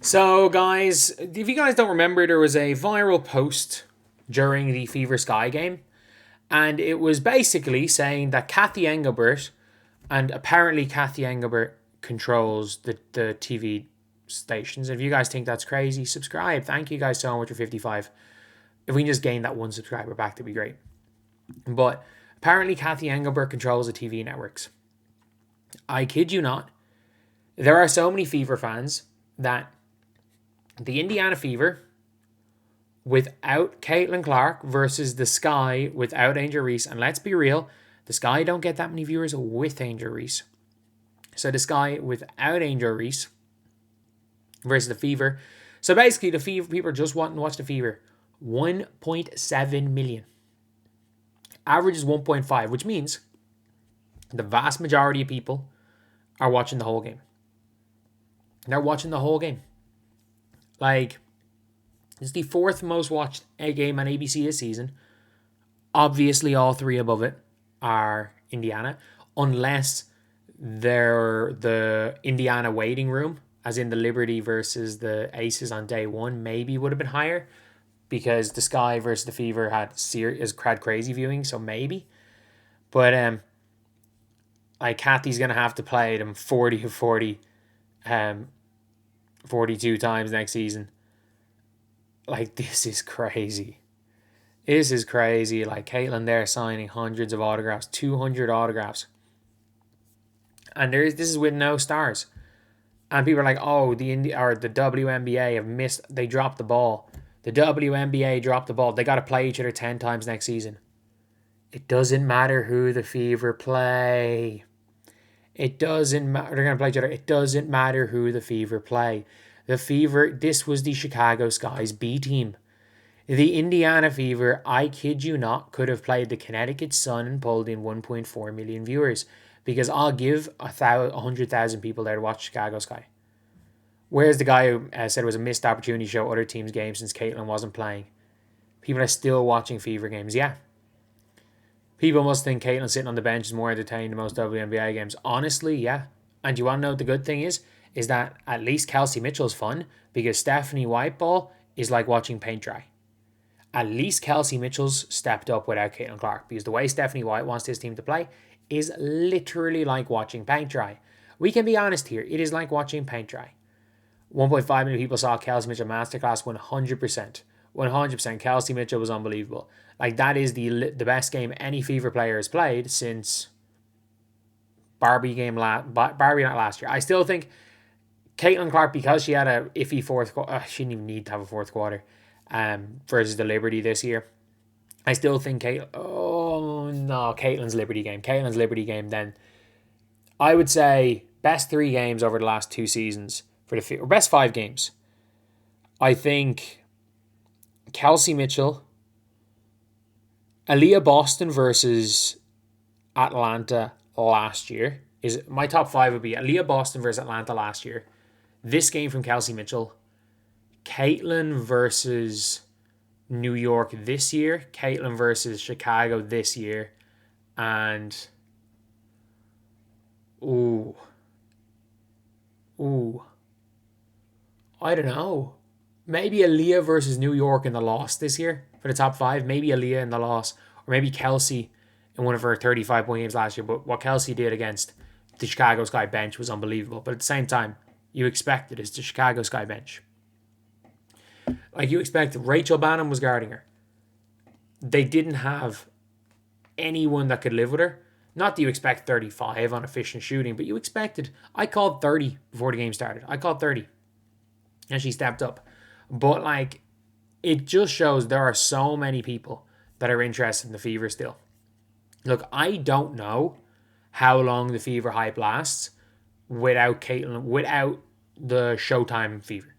So, guys, if you guys don't remember, there was a viral post during the Fever Sky game, and it was basically saying that Kathy Engelbert, and apparently Kathy Engelbert controls the TV stations. If you guys think that's crazy, subscribe. Thank you guys so much for 55. If we can just gain that one subscriber back, that'd be great. But apparently, Kathy Engelbert controls the TV networks. I kid you not. There are so many Fever fans that the Indiana Fever without Caitlin Clark versus the Sky without Angel Reese. And let's be real, the Sky don't get that many viewers with Angel Reese. So the Sky without Angel Reese versus the Fever. So basically, the Fever people are just wanting to watch the Fever. 1.7 million. Average is 1.5, which means the vast majority of people are watching the whole game. They're watching the whole game. Like, it's the fourth most watched game on ABC this season. Obviously, all three above it are Indiana, unless they're the Indiana waiting room, as in the Liberty versus the Aces on day one, maybe would have been higher because the Sky versus the Fever had crazy viewing, so maybe. But like Kathy's gonna have to play them 40 of 40, 42 times next season. Like, this is crazy. This is crazy. Like, Caitlin there signing hundreds of autographs, 200 autographs. And this is with no stars. And people are like, oh, the WNBA have missed. They dropped the ball. The WNBA dropped the ball. They got to play each other 10 times next season. It doesn't matter who the Fever play. It doesn't matter. They're going to play each other. It doesn't matter who the Fever play. The Fever, this was the Chicago Sky's B team. The Indiana Fever, I kid you not, could have played the Connecticut Sun and pulled in 1.4 million viewers. Because I'll give 100,000 people there to watch Chicago Sky. Where's the guy who said it was a missed opportunity to show other teams' games since Caitlin wasn't playing? People are still watching Fever games. Yeah. People must think Caitlin sitting on the bench is more entertaining than most WNBA games. Honestly, yeah. And you want to know what the good thing is? Is that at least Kelsey Mitchell's fun because Stephanie Whiteball is like watching paint dry. At least Kelsey Mitchell's stepped up without Caitlin Clark because the way Stephanie White wants this team to play is literally like watching paint dry. We can be honest here. It is like watching paint dry. 1.5 million people saw Kelsey Mitchell masterclass 100%. 100%. Kelsey Mitchell was unbelievable. Like, that is the best game any Fever player has played since Barbie not last year. I still think Caitlin Clark, because she had a iffy fourth quarter, she didn't even need to have a fourth quarter versus the Liberty this year. I still think Caitlin's Liberty game, then I would say best 3 games over the last 2 seasons for the Fever, or best 5 games. I think Kelsey Mitchell, Aaliyah Boston versus Atlanta last year is my top 5 would be Aaliyah Boston versus Atlanta last year. This game from Kelsey Mitchell, Caitlin versus New York this year, Caitlin versus Chicago this year, and I don't know. Maybe Aaliyah versus New York in the loss this year for the top 5. Maybe Aaliyah in the loss, or maybe Kelsey in one of her 35-point games last year. But what Kelsey did against the Chicago Sky bench was unbelievable. But at the same time, you expect it. It's the Chicago Sky bench. Like, you expect Rachel Bannon was guarding her. They didn't have anyone that could live with her. Not that you expect 35 on efficient shooting, but you expected. I called 30 before the game started. I called 30. And she stepped up. But, like, it just shows there are so many people that are interested in the Fever still. Look, I don't know how long the Fever hype lasts without Caitlin, without the Showtime Fever,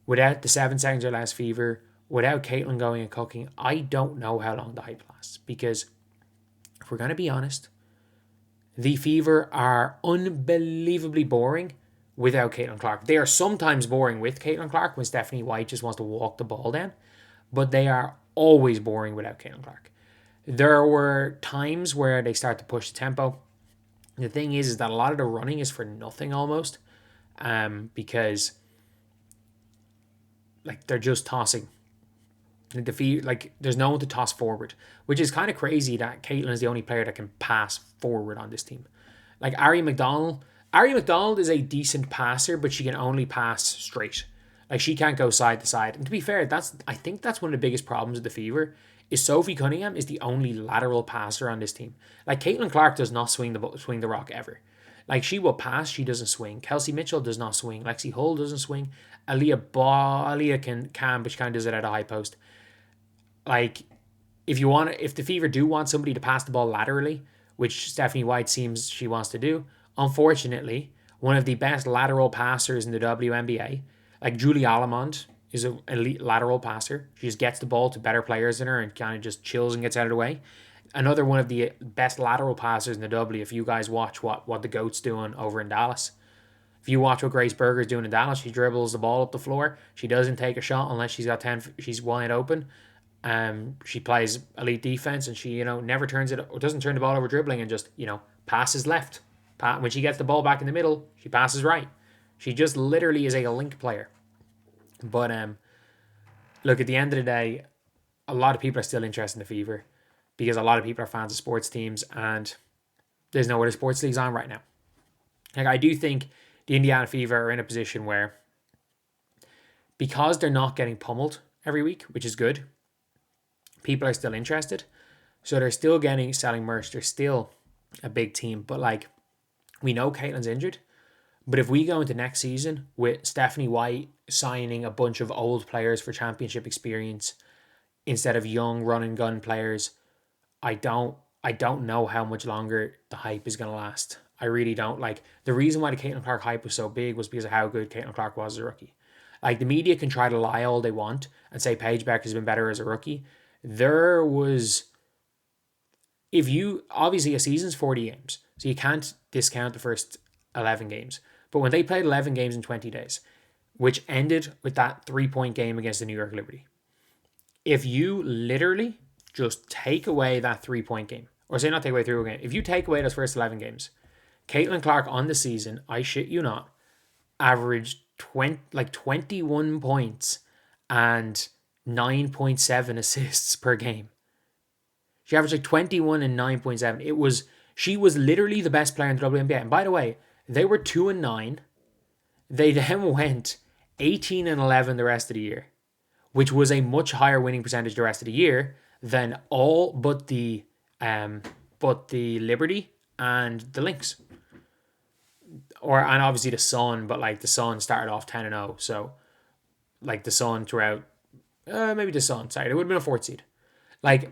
without the 7 seconds or less Fever, without Caitlin going and cooking. I don't know how long the hype lasts because, if we're going to be honest, the Fever are unbelievably boring without Caitlin Clark. They are sometimes boring with Caitlin Clark when Stephanie White just wants to walk the ball down, but they are always boring without Caitlin Clark. There were times where they start to push the tempo. The thing is that a lot of the running is for nothing almost, because like they're just tossing. Like there's no one to toss forward, which is kind of crazy that Caitlin is the only player that can pass forward on this team. Like Ari McDonald is a decent passer, but she can only pass straight. Like she can't go side to side. And to be fair, I think that's one of the biggest problems of the Fever is Sophie Cunningham is the only lateral passer on this team. Like Caitlin Clark does not swing the rock ever. Like she will pass, she doesn't swing. Kelsey Mitchell does not swing. Lexi Hull doesn't swing. Aaliyah can, but she kind of does it at a high post. Like if the Fever do want somebody to pass the ball laterally, which Stephanie White seems she wants to do, unfortunately, one of the best lateral passers in the WNBA, like Julie Allemond, is an elite lateral passer. She just gets the ball to better players than her and kind of just chills and gets out of the way. Another one of the best lateral passers in the W, if you guys watch what the GOAT's doing over in Dallas. If you watch what Grace Berger's doing in Dallas, she dribbles the ball up the floor. She doesn't take a shot unless she's wide open. She plays elite defense and she, never doesn't turn the ball over dribbling and just, passes left. When she gets the ball back in the middle, she passes right. She just literally is a link player. But look, at the end of the day, a lot of people are still interested in the Fever because a lot of people are fans of sports teams and there's no other sports leagues on right now. Like I do think the Indiana Fever are in a position where because they're not getting pummeled every week, which is good, people are still interested. So they're still selling merch. They're still a big team. But like, we know Caitlin's injured. But if we go into next season with Stephanie White signing a bunch of old players for championship experience instead of young run and gun players, I don't know how much longer the hype is going to last. I really don't. Like, the reason why the Caitlin Clark hype was so big was because of how good Caitlin Clark was as a rookie. Like, the media can try to lie all they want and say Paige Bueckers has been better as a rookie. Obviously a season's 40 games, so you can't discount the first 11 games. But when they played 11 games in 20 days, which ended with that 3-point game against the New York Liberty, if you literally just take away that 3-point game, or say not take away 3-point game, if you take away those first 11 games, Caitlin Clark on the season, I shit you not, averaged 21 points and 9.7 assists per game. She averaged 21 and 9.7. She was literally the best player in the WNBA. And by the way, they were 2-9. They then went 18-11 the rest of the year, which was a much higher winning percentage the rest of the year than all but the Liberty and the Lynx. And obviously the Sun, but like the Sun started off 10-0. So like the Sun throughout, maybe the Sun, sorry, it would have been a 4th seed. Like,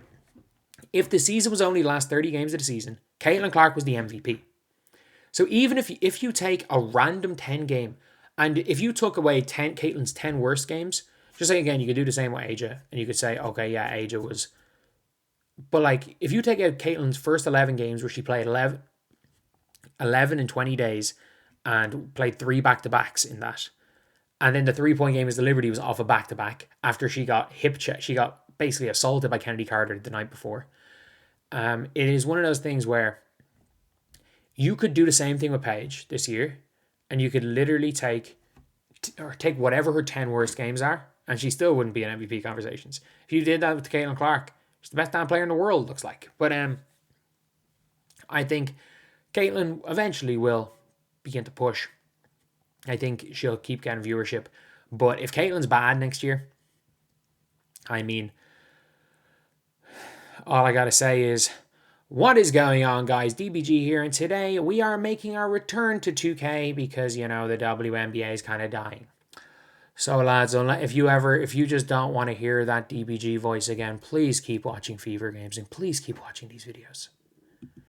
if the season was only the last 30 games of the season, Caitlin Clark was the MVP. So even if you take a random 10 game, and if you took away Caitlin's 10 worst games, just like again, you could do the same with Aja, and you could say, okay, yeah, Aja was. But like, if you take out Caitlin's first 11 games where she played 11 in 20 days and played 3 back-to-backs in that, and then the 3-point game is the Liberty was off a back-to-back after she got she got basically assaulted by Kennedy Carter the night before. It is one of those things where you could do the same thing with Paige this year, and you could literally take whatever her 10 worst games are, and she still wouldn't be in MVP conversations. If you did that with Caitlin Clark, she's the best damn player in the world, looks like. But I think Caitlin eventually will begin to push. I think she'll keep getting viewership. But if Caitlin's bad next year, I mean, all I gotta say is, what is going on, guys? DBG here, and today we are making our return to 2K because, the WNBA is kind of dying. So, lads, if you just don't want to hear that DBG voice again, please keep watching Fever games and please keep watching these videos.